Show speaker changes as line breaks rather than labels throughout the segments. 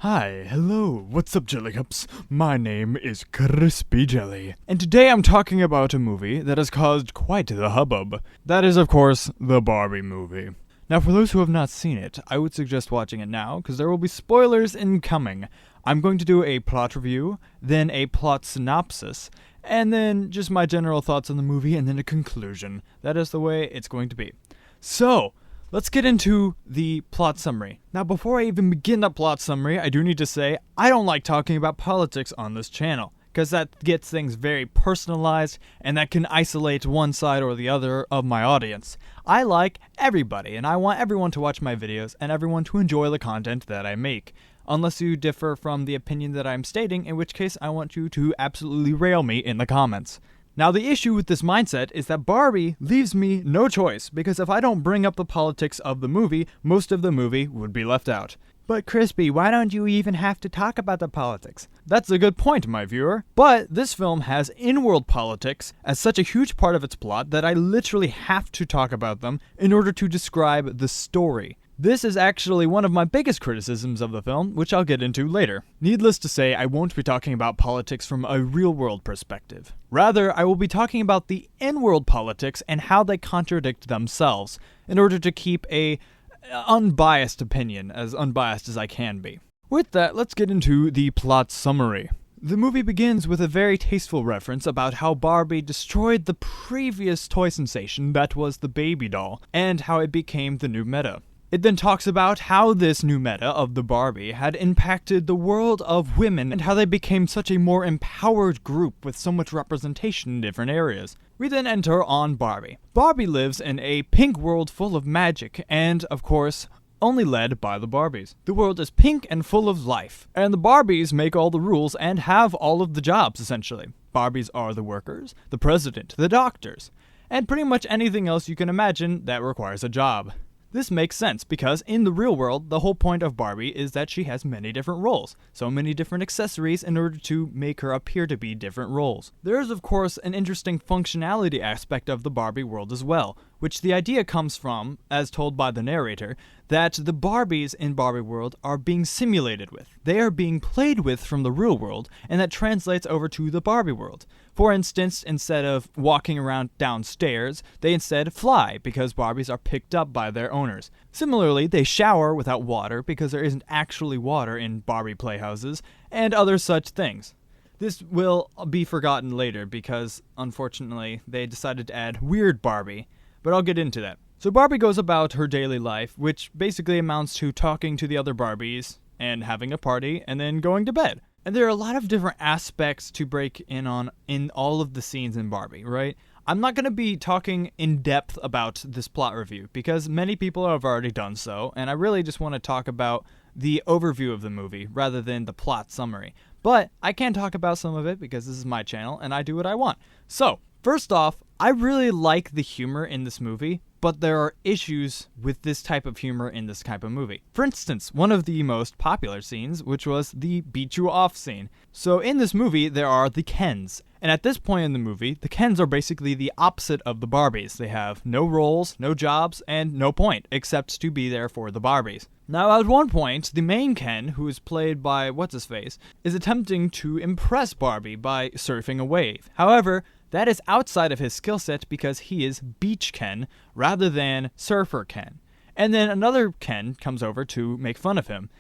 Hi, hello, what's up Jellycups? My name is Crispy Jelly, and today I'm talking about a movie that has caused quite the hubbub. That is, of course, the Barbie movie. Now, for those who have not seen it, I would suggest watching it now, because there will be spoilers incoming. I'm going to do a plot review, then a plot synopsis, and then just my general thoughts on the movie, and then a conclusion. That is the way it's going to be. So, let's get into the plot summary. Now, before I even begin the plot summary, I do need to say I don't like talking about politics on this channel, because that gets things very personalized, and that can isolate one side or the other of my audience. I like everybody, and I want everyone to watch my videos, and everyone to enjoy the content that I make. Unless you differ from the opinion that I'm stating, in which case I want you to absolutely rail me in the comments. Now, the issue with this mindset is that Barbie leaves me no choice, because if I don't bring up the politics of the movie, most of the movie would be left out. But Crispy, why don't you even have to talk about the politics? That's a good point, my viewer. But this film has in-world politics as such a huge part of its plot that I literally have to talk about them in order to describe the story. This is actually one of my biggest criticisms of the film, which I'll get into later. Needless to say, I won't be talking about politics from a real-world perspective. Rather, I will be talking about the in-world politics and how they contradict themselves, in order to keep a unbiased opinion, as unbiased as I can be. With that, let's get into the plot summary. The movie begins with a very tasteful reference about how Barbie destroyed the previous toy sensation that was the baby doll, and how it became the new meta. It then talks about how this new meta of the Barbie had impacted the world of women and how they became such a more empowered group with so much representation in different areas. We then enter on Barbie. Barbie lives in a pink world full of magic and, of course, only led by the Barbies. The world is pink and full of life, and the Barbies make all the rules and have all of the jobs, essentially. Barbies are the workers, the president, the doctors, and pretty much anything else you can imagine that requires a job. This makes sense because in the real world, the whole point of Barbie is that she has many different roles, so many different accessories in order to make her appear to be different roles. There is of course an interesting functionality aspect of the Barbie world as well, which the idea comes from, as told by the narrator, that the Barbies in Barbie world are being simulated with. They are being played with from the real world, and that translates over to the Barbie world. For instance, instead of walking around downstairs, they instead fly, because Barbies are picked up by their owners. Similarly, they shower without water, because there isn't actually water in Barbie playhouses, and other such things. This will be forgotten later, because, unfortunately, they decided to add Weird Barbie, but I'll get into that. So Barbie goes about her daily life, which basically amounts to talking to the other Barbies, and having a party, and then going to bed. And there are a lot of different aspects to break in on in all of the scenes in Barbie, right? I'm not going to be talking in depth about this plot review, because many people have already done so, and I really just want to talk about the overview of the movie, rather than the plot summary. But I can talk about some of it, because this is my channel, and I do what I want. So, first off, I really like the humor in this movie, but there are issues with this type of humor in this type of movie. For instance, one of the most popular scenes, which was the beat you off scene. So in this movie, there are the Kens. And at this point in the movie, the Kens are basically the opposite of the Barbies. They have no roles, no jobs, and no point, except to be there for the Barbies. Now, at one point, the main Ken, who is played by What's-His-Face, is attempting to impress Barbie by surfing a wave. However, that is outside of his skill set because he is Beach Ken rather than Surfer Ken. And then another Ken comes over to make fun of him,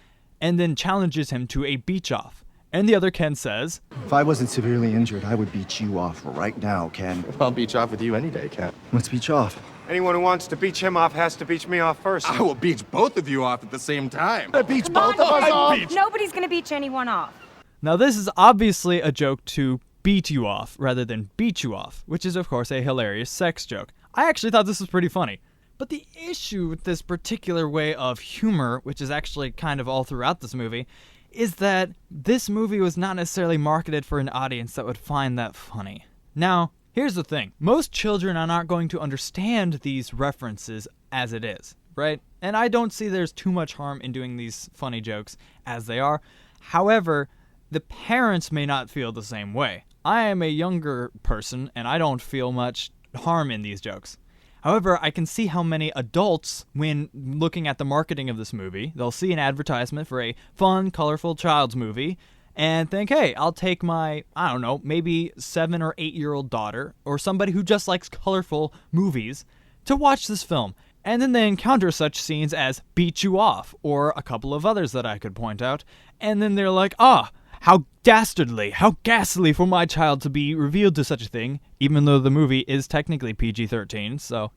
and then challenges him to a beach off. And the other Ken says,
"If I wasn't severely injured, I would beat you off right now, Ken."
I'll beach off with you any day, Ken.
Let's beach off.
Anyone who wants to beach him off has to beach me off first.
I will beach both of you off at the same time.
I beach both of us off.
Nobody's gonna beach anyone off.
Now this is obviously a joke to beat you off rather than beat you off, which is of course a hilarious sex joke. I actually thought this was pretty funny. But the issue with this particular way of humor, which is actually kind of all throughout this movie, is that this movie was not necessarily marketed for an audience that would find that funny. Now, here's the thing. Most children are not going to understand these references as it is, right? And I don't see there's too much harm in doing these funny jokes as they are. However, the parents may not feel the same way. I am a younger person, and I don't feel much harm in these jokes. However, I can see how many adults, when looking at the marketing of this movie, they'll see an advertisement for a fun, colorful child's movie and think, hey, I'll take my, I don't know, maybe 7 or 8-year-old daughter or somebody who just likes colorful movies to watch this film. And then they encounter such scenes as Beat You Off or a couple of others that I could point out. And then they're like, how dastardly, how ghastly for my child to be revealed to such a thing, even though the movie is technically PG-13. So,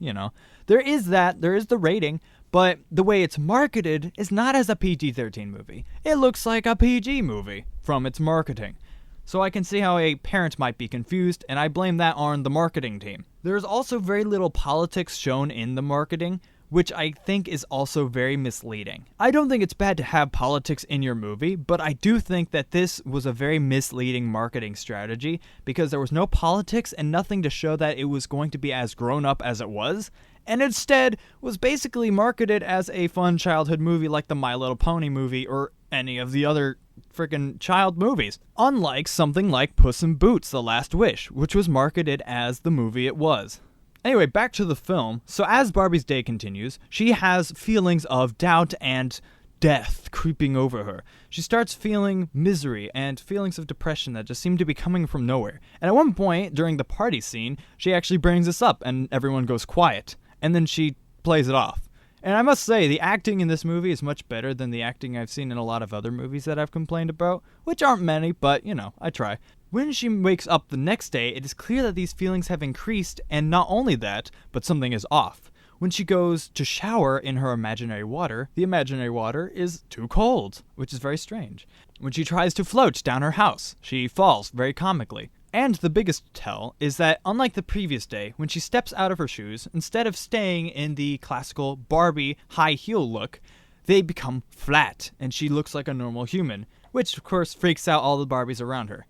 there is that, there is the rating, but the way it's marketed is not as a PG-13 movie. It looks like a PG movie from its marketing. So I can see how a parent might be confused, and I blame that on the marketing team. There's also very little politics shown in the marketing, which I think is also very misleading. I don't think it's bad to have politics in your movie, but I do think that this was a very misleading marketing strategy because there was no politics and nothing to show that it was going to be as grown up as it was, and instead was basically marketed as a fun childhood movie like the My Little Pony movie or any of the other freaking child movies. Unlike something like Puss in Boots: The Last Wish, which was marketed as the movie it was. Anyway, back to the film. So as Barbie's day continues, she has feelings of doubt and death creeping over her. She starts feeling misery and feelings of depression that just seem to be coming from nowhere. And at one point, during the party scene, she actually brings this up and everyone goes quiet. And then she plays it off. And I must say, the acting in this movie is much better than the acting I've seen in a lot of other movies that I've complained about, which aren't many, but, I try. When she wakes up the next day, it is clear that these feelings have increased, and not only that, but something is off. When she goes to shower in her imaginary water, the imaginary water is too cold, which is very strange. When she tries to float down her house, she falls very comically. And the biggest tell is that, unlike the previous day, when she steps out of her shoes, instead of staying in the classical Barbie high heel look, they become flat, and she looks like a normal human, which of course freaks out all the Barbies around her.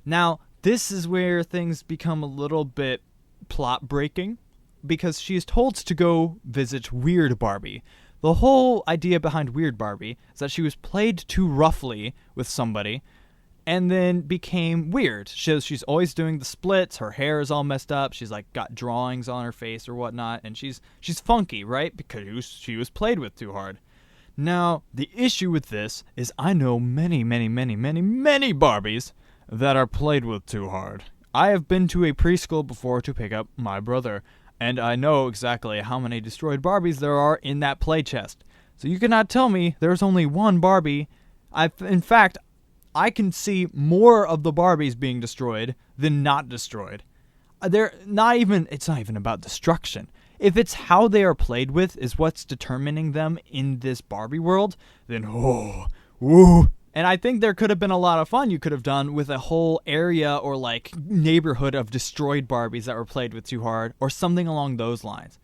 Now, this is where things become a little bit plot-breaking, because she is told to go visit Weird Barbie. The whole idea behind Weird Barbie is that she was played too roughly with somebody, and then became weird. She's always doing the splits, her hair is all messed up, she's like got drawings on her face or whatnot, and she's funky, right? Because she was played with too hard. Now, the issue with this is I know many Barbies that are played with too hard. I have been to a preschool before to pick up my brother, and I know exactly how many destroyed Barbies there are in that play chest. So you cannot tell me there's only one Barbie. In fact, I can see more of the Barbies being destroyed than not destroyed. It's not even about destruction. If it's how they are played with is what's determining them in this Barbie world, then woo. And I think there could have been a lot of fun you could have done with a whole area or like neighborhood of destroyed Barbies that were played with too hard or something along those lines.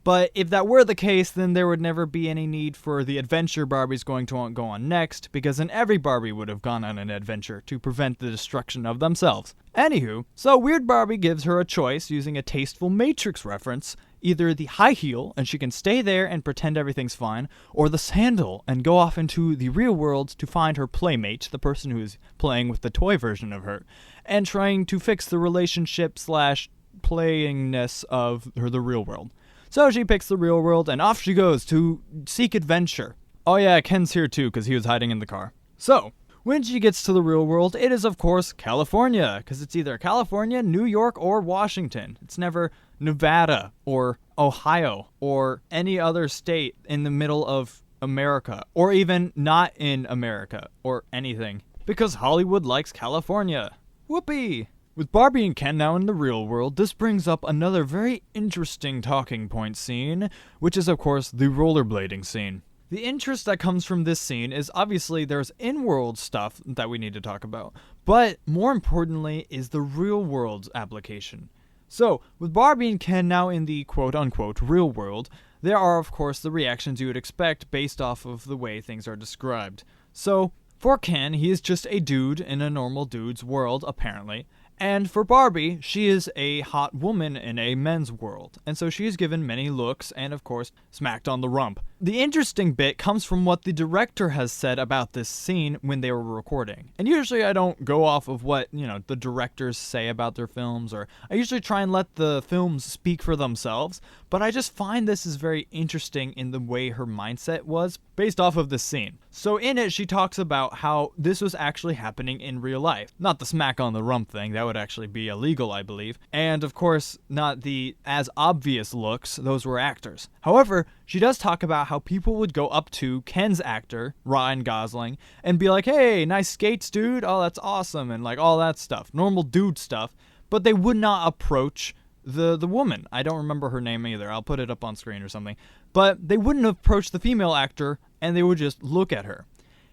But if that were the case, then there would never be any need for the adventure Barbie's going to go on next, because then every Barbie would have gone on an adventure to prevent the destruction of themselves. Anywho, so Weird Barbie gives her a choice using a tasteful Matrix reference, either the high heel, and she can stay there and pretend everything's fine, or the sandal, and go off into the real world to find her playmate, the person who is playing with the toy version of her, and trying to fix the relationship / playingness of the real world. So she picks the real world, and off she goes to seek adventure. Oh yeah, Ken's here too, because he was hiding in the car. So, when she gets to the real world, it is of course California, because it's either California, New York, or Washington. It's never Nevada, or Ohio, or any other state in the middle of America, or even not in America, or anything. Because Hollywood likes California. Whoopee! With Barbie and Ken now in the real world, this brings up another very interesting talking point scene, which is of course the rollerblading scene. The interest that comes from this scene is obviously there's in-world stuff that we need to talk about, but more importantly is the real-world application. So, with Barbie and Ken now in the quote-unquote real world, there are of course the reactions you would expect based off of the way things are described. So, for Ken, he is just a dude in a normal dude's world, apparently. And for Barbie, she is a hot woman in a men's world, and so she is given many looks and, of course, smacked on the rump. the interesting bit comes from what the director has said about this scene when they were recording. And usually I don't go off of what, the directors say about their films, or I usually try and let the films speak for themselves, but I just find this is very interesting in the way her mindset was based off of this scene. So in it, she talks about how this was actually happening in real life. Not the smack on the rump thing, that would actually be illegal, I believe. And of course, not the as obvious looks, those were actors. However, she does talk about how people would go up to Ken's actor, Ryan Gosling, and be like, hey, nice skates, dude, oh, that's awesome, and like all that stuff, normal dude stuff, but they would not approach the woman. I don't remember her name either. I'll put it up on screen or something. But they wouldn't approach the female actor, and they would just look at her.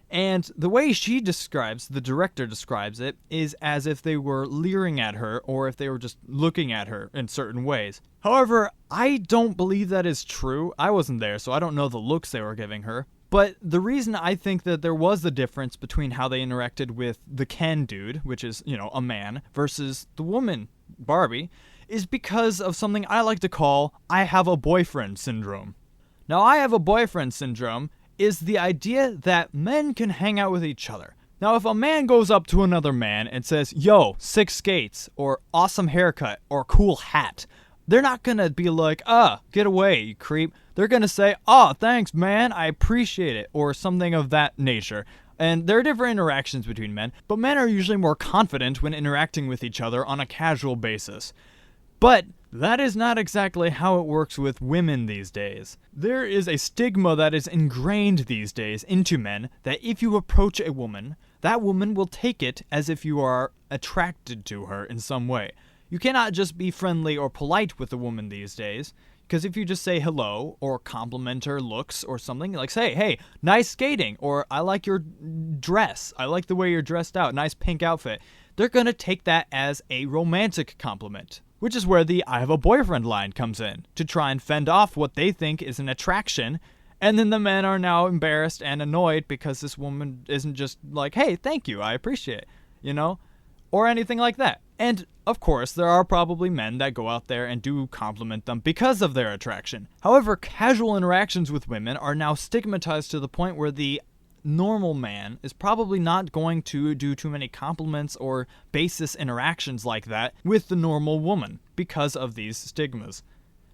And the way she describes, the director describes it, is as if they were leering at her, or if they were just looking at her in certain ways. However, I don't believe that is true. I wasn't there, so I don't know the looks they were giving her. But the reason I think that there was the difference between how they interacted with the Ken dude, which is, a man, versus the woman, Barbie, is because of something I like to call I have a boyfriend syndrome. Now, I have a boyfriend syndrome is the idea that men can hang out with each other. Now, if a man goes up to another man and says, yo, sick skates, or awesome haircut, or cool hat, they're not gonna be like, get away, you creep. They're gonna say, thanks, man, I appreciate it, or something of that nature. And there are different interactions between men, but men are usually more confident when interacting with each other on a casual basis. But that is not exactly how it works with women these days. There is a stigma that is ingrained these days into men that if you approach a woman, that woman will take it as if you are attracted to her in some way. You cannot just be friendly or polite with a woman these days, because if you just say hello or compliment her looks or something, like say, hey, nice skating, or I like your dress, I like the way you're dressed out, nice pink outfit, they're going to take that as a romantic compliment. Which is where the I have a boyfriend line comes in, to try and fend off what they think is an attraction, and then the men are now embarrassed and annoyed because this woman isn't just like, hey, thank you, I appreciate it, or anything like that. And, of course, there are probably men that go out there and do compliment them because of their attraction. However, casual interactions with women are now stigmatized to the point where the normal man is probably not going to do too many compliments or basis interactions like that with the normal woman because of these stigmas.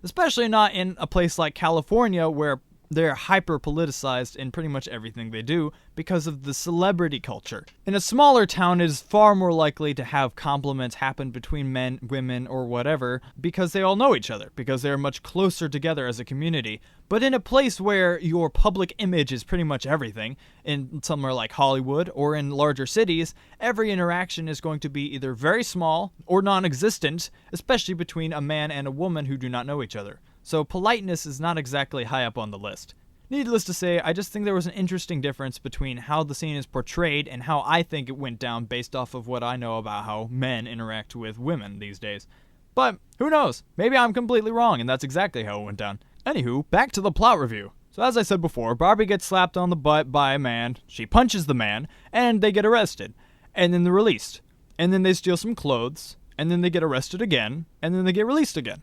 Especially not in a place like California where they're hyper-politicized in pretty much everything they do because of the celebrity culture. In a smaller town, it is far more likely to have compliments happen between men, women, or whatever because they all know each other, because they're much closer together as a community. But in a place where your public image is pretty much everything, in somewhere like Hollywood or in larger cities, every interaction is going to be either very small or non-existent, especially between a man and a woman who do not know each other. So politeness is not exactly high up on the list. Needless to say, I just think there was an interesting difference between how the scene is portrayed and how I think it went down based off of what I know about how men interact with women these days. But who knows? Maybe I'm completely wrong and that's exactly how it went down. Anywho, back to the plot review. So as I said before, Barbie gets slapped on the butt by a man, she punches the man, and they get arrested. And then they're released. And then they steal some clothes, and then they get arrested again, and then they get released again.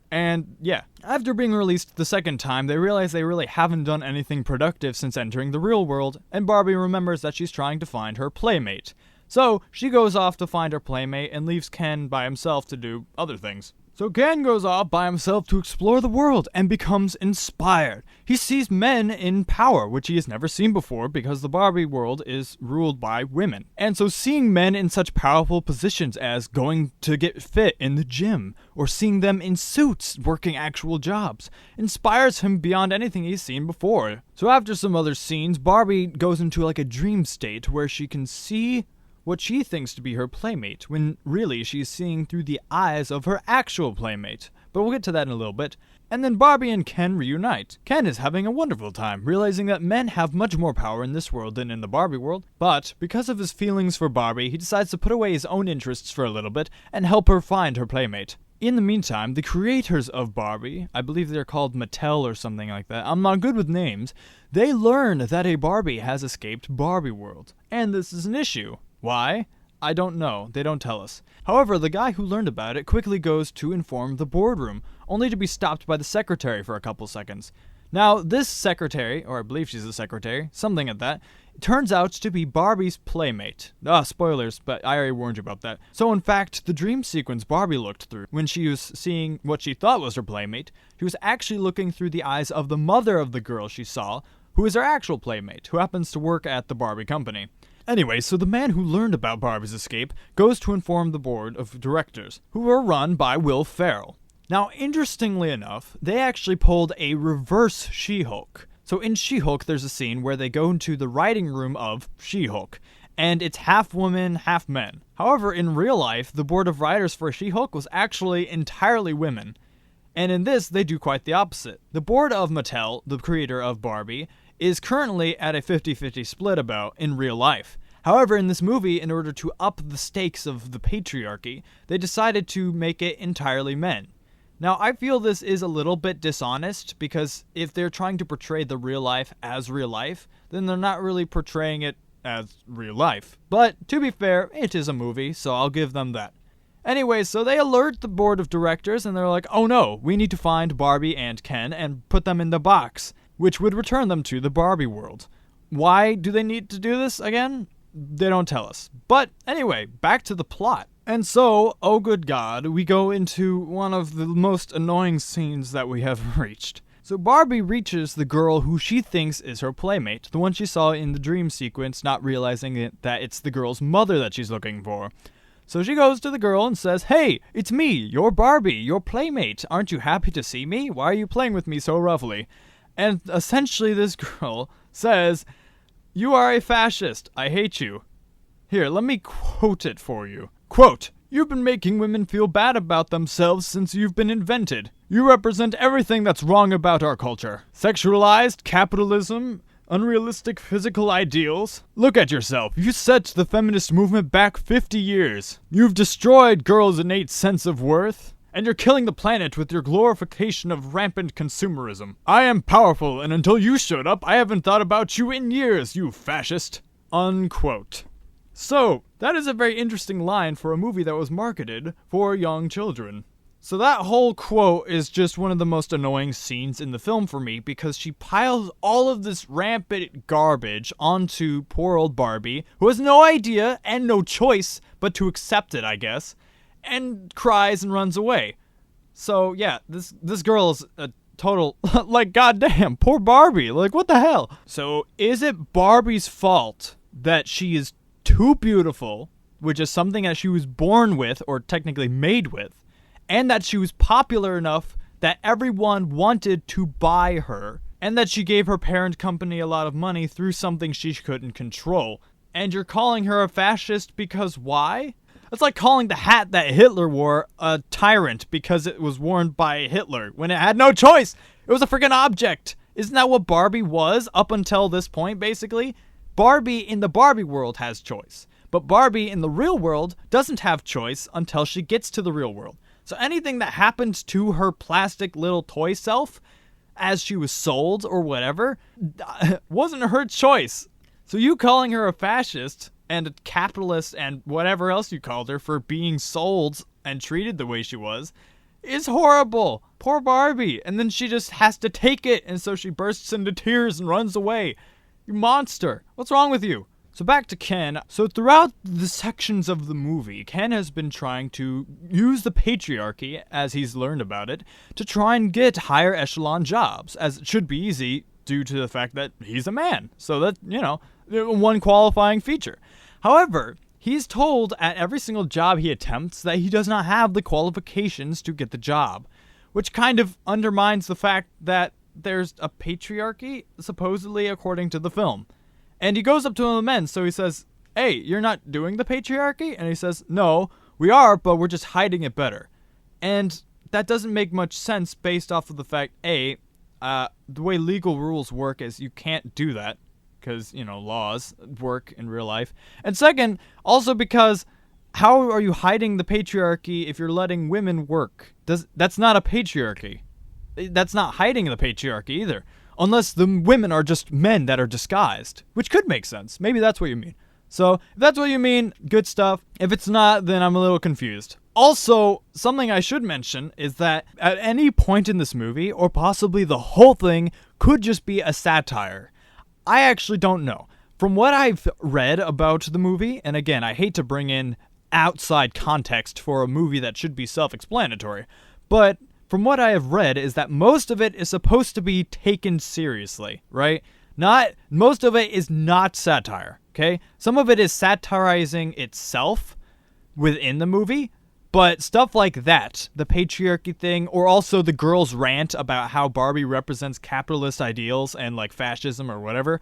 And yeah, after being released the second time, they realize they really haven't done anything productive since entering the real world, and Barbie remembers that she's trying to find her playmate. So she goes off to find her playmate and leaves Ken by himself to do other things. So Ken goes off by himself to explore the world and becomes inspired. He sees men in power, which he has never seen before because the Barbie world is ruled by women. And so seeing men in such powerful positions as going to get fit in the gym, or seeing them in suits working actual jobs, inspires him beyond anything he's seen before. So after some other scenes, Barbie goes into like a dream state where she can see what she thinks to be her playmate, when really she's seeing through the eyes of her actual playmate. But we'll get to that in a little bit. And then Barbie and Ken reunite. Ken is having a wonderful time, realizing that men have much more power in this world than in the Barbie world. But because of his feelings for Barbie, he decides to put away his own interests for a little bit and help her find her playmate. In the meantime, the creators of Barbie, I believe they're called Mattel or something like that, I'm not good with names, they learn that a Barbie has escaped Barbie world. And this is an issue. Why? I don't know. They don't tell us. However, the guy who learned about it quickly goes to inform the boardroom, only to be stopped by the secretary for a couple seconds. Now, this secretary, or I believe she's a secretary, something like that, turns out to be Barbie's playmate. Spoilers, but I already warned you about that. So in fact, the dream sequence Barbie looked through when she was seeing what she thought was her playmate, she was actually looking through the eyes of the mother of the girl she saw, who is her actual playmate, who happens to work at the Barbie company. Anyway, so the man who learned about Barbie's escape goes to inform the board of directors, who are run by Will Ferrell. Now, interestingly enough, they actually pulled a reverse She-Hulk. So in She-Hulk, there's a scene where they go into the writing room of She-Hulk, and it's half women, half men. However, in real life, the board of writers for She-Hulk was actually entirely women. And in this, they do quite the opposite. The board of Mattel, the creator of Barbie, is currently at a 50-50 split about in real life. However, in this movie, in order to up the stakes of the patriarchy, they decided to make it entirely men. Now, I feel this is a little bit dishonest, because if they're trying to portray the real life as real life, then they're not really portraying it as real life. But, to be fair, it is a movie, so I'll give them that. Anyway, so they alert the board of directors, and they're like, oh no, we need to find Barbie and Ken and put them in the box, which would return them to the Barbie world. Why do they need to do this again? They don't tell us. But anyway, back to the plot. And so, oh good God, we go into one of the most annoying scenes that we have reached. So Barbie reaches the girl who she thinks is her playmate, the one she saw in the dream sequence, not realizing that it's the girl's mother that she's looking for. So she goes to the girl and says, hey, it's me, your Barbie, your playmate. Aren't you happy to see me? Why are you playing with me so roughly? And essentially this girl says, you are a fascist. I hate you. Here, let me quote it for you. Quote, you've been making women feel bad about themselves since you've been invented. You represent everything that's wrong about our culture. Sexualized, capitalism, unrealistic physical ideals. Look at yourself. You set the feminist movement back 50 years. You've destroyed girls' innate sense of worth. And you're killing the planet with your glorification of rampant consumerism. I am powerful, and until you showed up, I haven't thought about you in years, you fascist. Unquote. So, that is a very interesting line for a movie that was marketed for young children. So that whole quote is just one of the most annoying scenes in the film for me, because she piles all of this rampant garbage onto poor old Barbie, who has no idea and no choice but to accept it, I guess, and cries and runs away. So yeah, this girl is a total, like, goddamn, poor Barbie, like, what the hell? So is it Barbie's fault that she is too beautiful, which is something that she was born with, or technically made with, and that she was popular enough that everyone wanted to buy her, and that she gave her parent company a lot of money through something she couldn't control, and you're calling her a fascist because why? It's like calling the hat that Hitler wore a tyrant because it was worn by Hitler, when it had no choice. It was a freaking object. Isn't that what Barbie was up until this point, basically? Barbie in the Barbie world has choice, but Barbie in the real world doesn't have choice until she gets to the real world. So anything that happened to her plastic little toy self as she was sold or whatever wasn't her choice. So you calling her a fascist and a capitalist and whatever else you called her for being sold and treated the way she was is horrible. Poor Barbie. And then she just has to take it, and so she bursts into tears and runs away. You monster. What's wrong with you? So back to Ken. So throughout the sections of the movie, Ken has been trying to use the patriarchy, as he's learned about it, to try and get higher echelon jobs, as it should be easy due to the fact that he's a man. So that, one qualifying feature. However, he's told at every single job he attempts that he does not have the qualifications to get the job, which kind of undermines the fact that there's a patriarchy, supposedly according to the film. And he goes up to the men, so he says, hey, you're not doing the patriarchy? And he says, no, we are, but we're just hiding it better. And that doesn't make much sense based off of the fact, A, the way legal rules work is you can't do that, because, laws work in real life. And second, also because how are you hiding the patriarchy if you're letting women work? That's not a patriarchy. That's not hiding the patriarchy either. Unless the women are just men that are disguised, which could make sense. Maybe that's what you mean. So, if that's what you mean, good stuff. If it's not, then I'm a little confused. Also, something I should mention is that at any point in this movie, or possibly the whole thing, could just be a satire. I actually don't know. From what I've read about the movie, and again, I hate to bring in outside context for a movie that should be self-explanatory, but from what I have read is that most of it is supposed to be taken seriously, right? Most of it is not satire, okay? Some of it is satirizing itself within the movie, but stuff like that, the patriarchy thing, or also the girl's rant about how Barbie represents capitalist ideals and like fascism or whatever,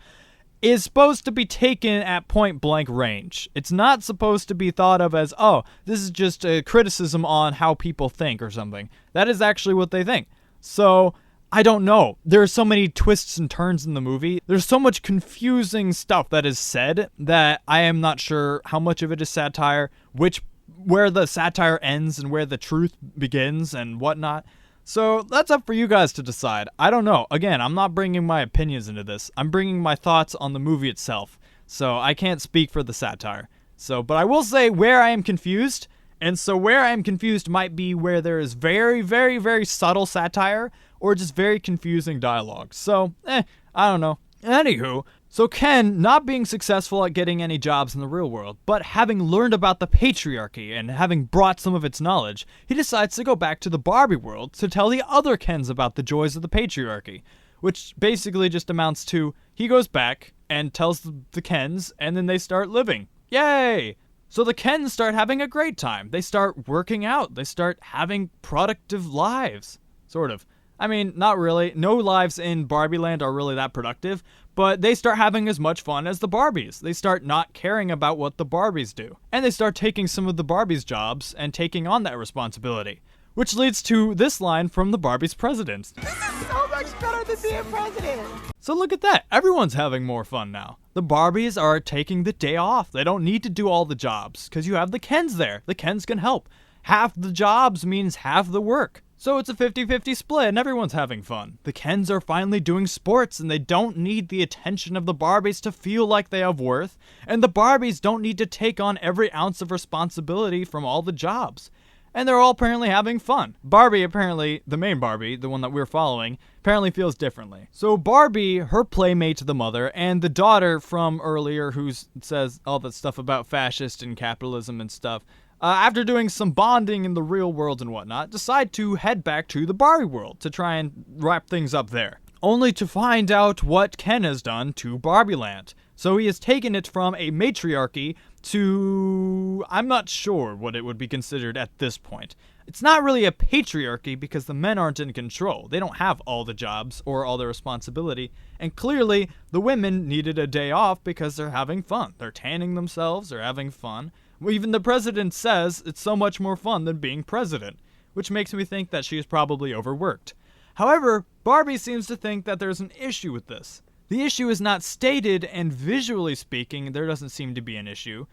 is supposed to be taken at point blank range. It's not supposed to be thought of as, oh, this is just a criticism on how people think or something. That is actually what they think. So, I don't know. There are so many twists and turns in the movie. There's so much confusing stuff that is said that I am not sure how much of it is satire, where the satire ends and where the truth begins and whatnot. So that's up for you guys to decide. I don't know. Again, I'm not bringing my opinions into this. I'm bringing my thoughts on the movie itself. So I can't speak for the satire. But I will say where I am confused. And so where I am confused might be where there is very, very, very subtle satire or just very confusing dialogue. So, I don't know. Anywho, so Ken not being successful at getting any jobs in the real world, but having learned about the patriarchy and having brought some of its knowledge, he decides to go back to the Barbie world to tell the other Kens about the joys of the patriarchy, which basically just amounts to he goes back and tells the Kens, and then they start living. Yay! So the Kens start having a great time. They start working out. They start having productive lives. Sort of. I mean, not really. No lives in Barbie Land are really that productive, but they start having as much fun as the Barbies. They start not caring about what the Barbies do. And they start taking some of the Barbies' jobs and taking on that responsibility. Which leads to this line from the Barbie's president.
This is so much better than being president.
So look at that. Everyone's having more fun now. The Barbies are taking the day off. They don't need to do all the jobs because you have the Kens there. The Kens can help. Half the jobs means half the work. So it's a 50-50 split and everyone's having fun. The Kens are finally doing sports and they don't need the attention of the Barbies to feel like they have worth. And the Barbies don't need to take on every ounce of responsibility from all the jobs. And they're all apparently having fun. Barbie apparently, the main Barbie, the one that we're following, apparently feels differently. So Barbie, her playmate, the mother, and the daughter from earlier who says all that stuff about fascist and capitalism and stuff, after doing some bonding in the real world and whatnot, decide to head back to the Barbie world to try and wrap things up there. Only to find out what Ken has done to Barbie Land. So he has taken it from a matriarchy to... I'm not sure what it would be considered at this point. It's not really a patriarchy because the men aren't in control. They don't have all the jobs or all the responsibility. And clearly, the women needed a day off because they're having fun. They're tanning themselves, they're having fun. Even the president says it's so much more fun than being president, which makes me think that she is probably overworked. However, Barbie seems to think that there's an issue with this. The issue is not stated, and visually speaking, there doesn't seem to be an issue.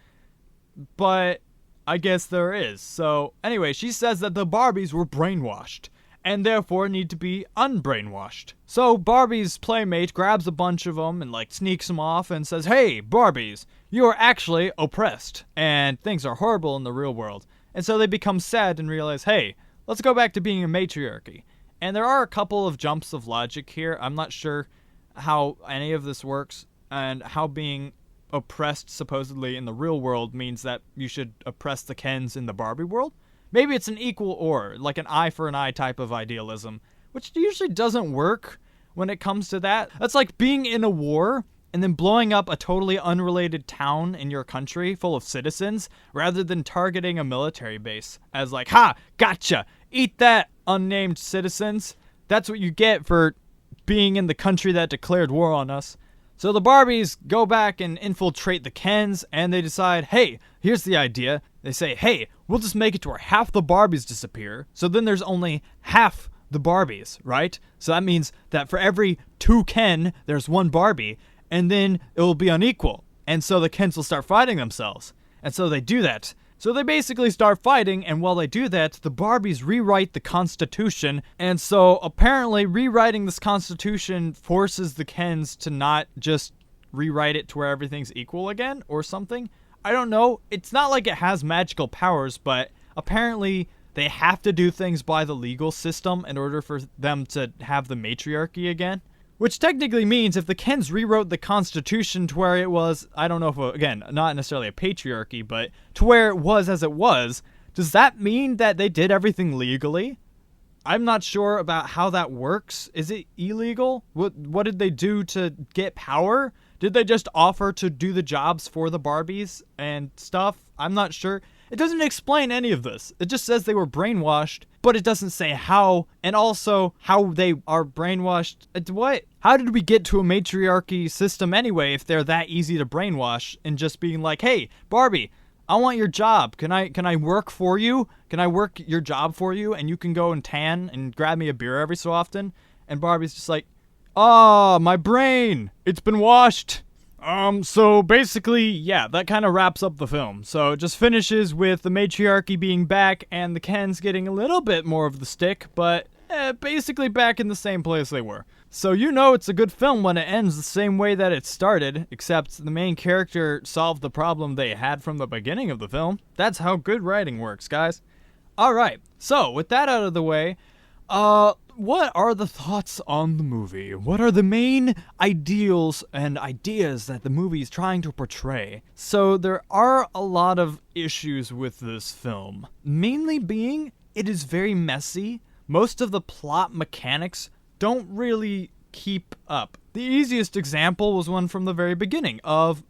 But I guess there is. So, anyway, she says that the Barbies were brainwashed, and therefore need to be unbrainwashed. So Barbie's playmate grabs a bunch of them and sneaks them off and says, "Hey, Barbies, you are actually oppressed, and things are horrible in the real world." And so they become sad and realize, hey, let's go back to being a matriarchy. And there are a couple of jumps of logic here. I'm not sure how any of this works, and how being oppressed supposedly in the real world means that you should oppress the Kens in the Barbie world. Maybe it's an equal or, like an eye for an eye type of idealism, which usually doesn't work when it comes to that. That's like being in a war and then blowing up a totally unrelated town in your country full of citizens rather than targeting a military base as like, ha, gotcha, eat that, unnamed citizens. That's what you get for being in the country that declared war on us. So the Barbies go back and infiltrate the Kens, and they decide, hey, here's the idea. They say, hey, we'll just make it to where half the Barbies disappear, so then there's only half the Barbies, right? So that means that for every 2 Ken, there's 1 Barbie, and then it will be unequal. And so the Kens will start fighting themselves. And so they do that. So they basically start fighting, and while they do that, the Barbies rewrite the Constitution, and so apparently rewriting this Constitution forces the Kens to not just rewrite it to where everything's equal again, or something. I don't know. It's not like it has magical powers, but apparently they have to do things by the legal system in order for them to have the matriarchy again, Which technically means if the Kens rewrote the Constitution to where it was, I don't know if, again, not necessarily a patriarchy, but to where it was as it was, does that mean that they did everything legally? I'm not sure about how that works. Is it illegal? What did they do to get power? Did they just offer to do the jobs for the Barbies and stuff? I'm not sure. It doesn't explain any of this. It just says they were brainwashed, but it doesn't say how, and also how they are brainwashed. What? How did we get to a matriarchy system anyway if they're that easy to brainwash and just being like, hey, Barbie, I want your job. Can I work for you? Can I work your job for you? And you can go and tan and grab me a beer every so often? And Barbie's just like, my brain. It's been washed. So basically, yeah, that kind of wraps up the film. So it just finishes with the matriarchy being back and the Kens getting a little bit more of the stick, but basically back in the same place they were. So you know it's a good film when it ends the same way that it started, except the main character solved the problem they had from the beginning of the film. That's how good writing works, guys. Alright, so with that out of the way, what are the thoughts on the movie? What are the main ideals and ideas that the movie is trying to portray? So there are a lot of issues with this film. Mainly being, it is very messy. Most of the plot mechanics don't really keep up. The easiest example was one from the very beginning of,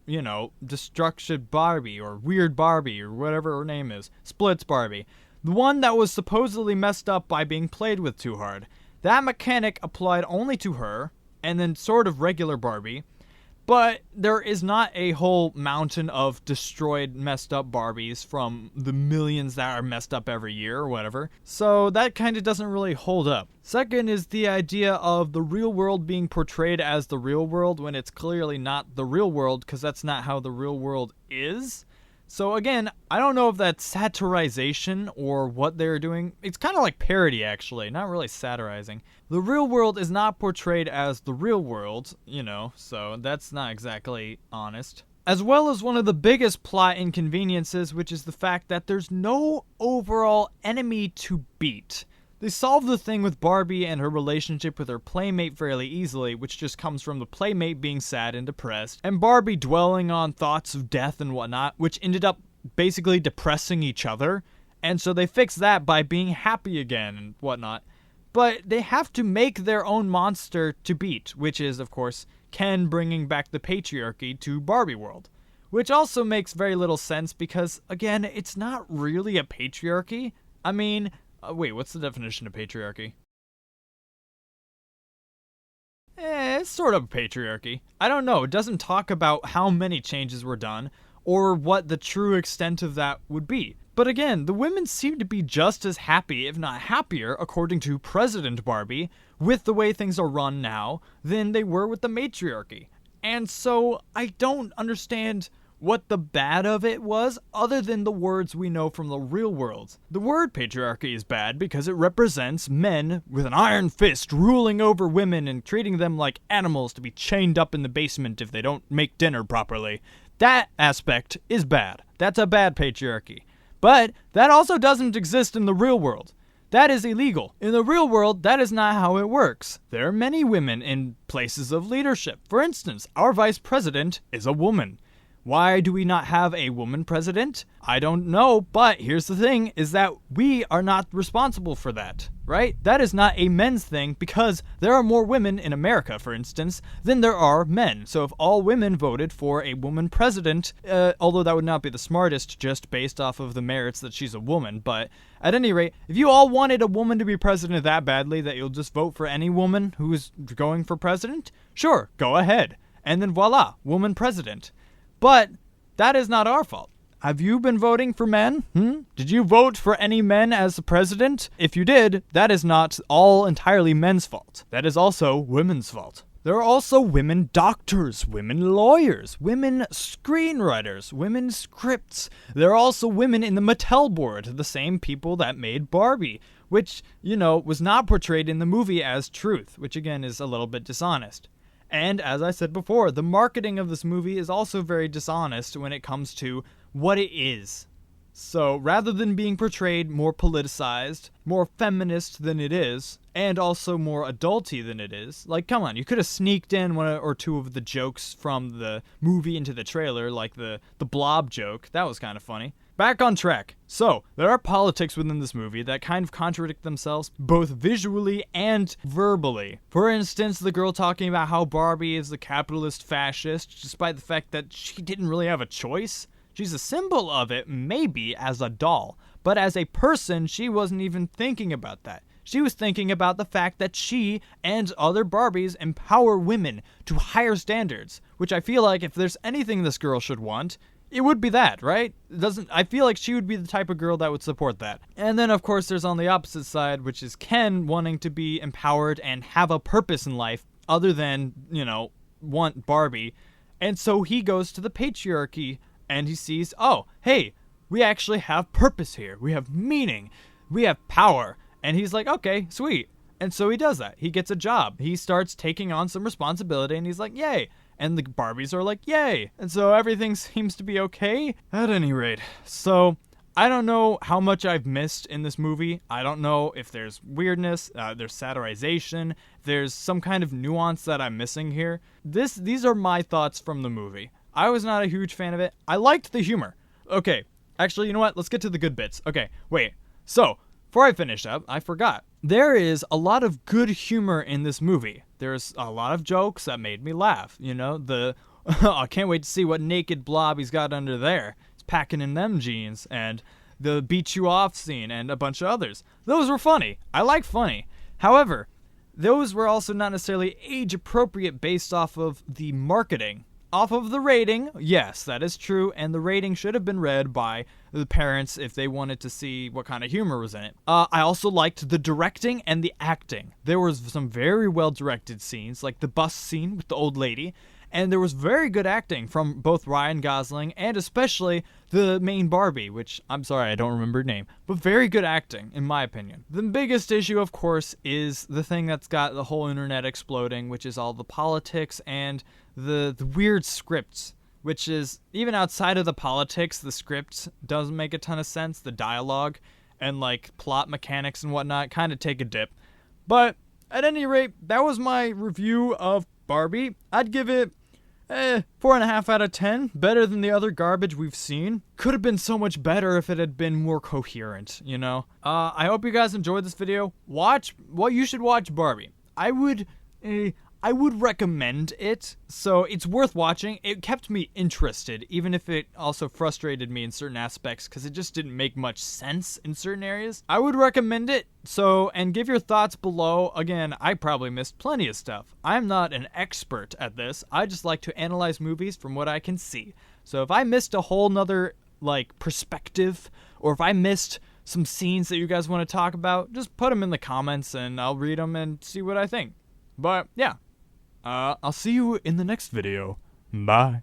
Destruction Barbie or Weird Barbie or whatever her name is. Splits Barbie. The one that was supposedly messed up by being played with too hard. That mechanic applied only to her, and then sort of regular Barbie, but there is not a whole mountain of destroyed, messed up Barbies from the millions that are messed up every year or whatever, so that kind of doesn't really hold up. Second is the idea of the real world being portrayed as the real world when it's clearly not the real world, because that's not how the real world is. So again, I don't know if that's satirization or what they're doing. It's kind of like parody, actually, not really satirizing. The real world is not portrayed as the real world, so that's not exactly honest. As well as one of the biggest plot inconveniences, which is the fact that there's no overall enemy to beat. They solve the thing with Barbie and her relationship with her playmate fairly easily, which just comes from the playmate being sad and depressed, and Barbie dwelling on thoughts of death and whatnot, which ended up basically depressing each other, and so they fix that by being happy again and whatnot. But they have to make their own monster to beat, which is, of course, Ken bringing back the patriarchy to Barbie world. Which also makes very little sense because, again, it's not really a patriarchy. I mean... wait, what's the definition of patriarchy? It's sort of a patriarchy. I don't know, it doesn't talk about how many changes were done, or what the true extent of that would be. But again, the women seem to be just as happy, if not happier, according to President Barbie, with the way things are run now, than they were with the matriarchy. And so, I don't understand what the bad of it was, other than the words we know from the real world. The word patriarchy is bad because it represents men with an iron fist ruling over women and treating them like animals to be chained up in the basement if they don't make dinner properly. That aspect is bad. That's a bad patriarchy. But that also doesn't exist in the real world. That is illegal. In the real world, that is not how it works. There are many women in places of leadership. For instance, our vice president is a woman. Why do we not have a woman president? I don't know, but here's the thing, is that we are not responsible for that, right? That is not a men's thing because there are more women in America, for instance, than there are men. So if all women voted for a woman president, although that would not be the smartest just based off of the merits that she's a woman, but at any rate, if you all wanted a woman to be president that badly that you'll just vote for any woman who is going for president, sure, go ahead. And then voila, woman president. But that is not our fault. Have you been voting for men? Did you vote for any men as the president? If you did, that is not all entirely men's fault. That is also women's fault. There are also women doctors, women lawyers, women screenwriters, women scripts. There are also women in the Mattel board, the same people that made Barbie, which, was not portrayed in the movie as truth, which again is a little bit dishonest. And, as I said before, the marketing of this movie is also very dishonest when it comes to what it is. So rather than being portrayed more politicized, more feminist than it is, and also more adulty than it is, like, come on, you could have sneaked in one or two of the jokes from the movie into the trailer, like the blob joke. That was kind of funny. Back on track. So, there are politics within this movie that kind of contradict themselves both visually and verbally. For instance, the girl talking about how Barbie is the capitalist fascist, despite the fact that she didn't really have a choice. She's a symbol of it, maybe, as a doll. But as a person, she wasn't even thinking about that. She was thinking about the fact that she and other Barbies empower women to higher standards, which I feel like if there's anything this girl should want, it would be that, right? I feel like she would be the type of girl that would support that. And then, of course, there's on the opposite side, which is Ken wanting to be empowered and have a purpose in life other than, want Barbie. And so he goes to the patriarchy and he sees, oh, hey, we actually have purpose here. We have meaning. We have power. And he's like, okay, sweet. And so he does that. He gets a job. He starts taking on some responsibility and he's like, yay. And the Barbies are like, yay. And so everything seems to be okay at any rate. So I don't know how much I've missed in this movie. I don't know if there's weirdness, there's satirization, there's some kind of nuance that I'm missing here. These are my thoughts from the movie. I was not a huge fan of it. I liked the humor. Okay, actually, you know what? Let's get to the good bits. Okay, wait. So, before I finish up, I forgot. There is a lot of good humor in this movie. There's a lot of jokes that made me laugh. I can't wait to see what naked blob he's got under there. He's packing in them jeans, and the beat you off scene, and a bunch of others. Those were funny. I like funny. However, those were also not necessarily age appropriate based off of the marketing. Off of the rating, yes, that is true, and the rating should have been read by the parents if they wanted to see what kind of humor was in it. I also liked the directing and the acting. There was some very well-directed scenes, like the bus scene with the old lady, and there was very good acting from both Ryan Gosling and especially the main Barbie, which, I'm sorry, I don't remember her name, but very good acting, in my opinion. The biggest issue, of course, is the thing that's got the whole internet exploding, which is all the politics and the weird scripts, which is, even outside of the politics, the script doesn't make a ton of sense. The dialogue and, plot mechanics and whatnot kind of take a dip. But, at any rate, that was my review of Barbie. I'd give it 4.5 out of 10. Better than the other garbage we've seen. Could have been so much better if it had been more coherent, I hope you guys enjoyed this video. You should watch Barbie. I would recommend it, so it's worth watching. It kept me interested, even if it also frustrated me in certain aspects, because it just didn't make much sense in certain areas. I would recommend it, and give your thoughts below. Again, I probably missed plenty of stuff. I'm not an expert at this. I just like to analyze movies from what I can see. So if I missed a whole nother, perspective, or if I missed some scenes that you guys want to talk about, just put them in the comments, and I'll read them and see what I think. But, yeah. I'll see you in the next video. Bye.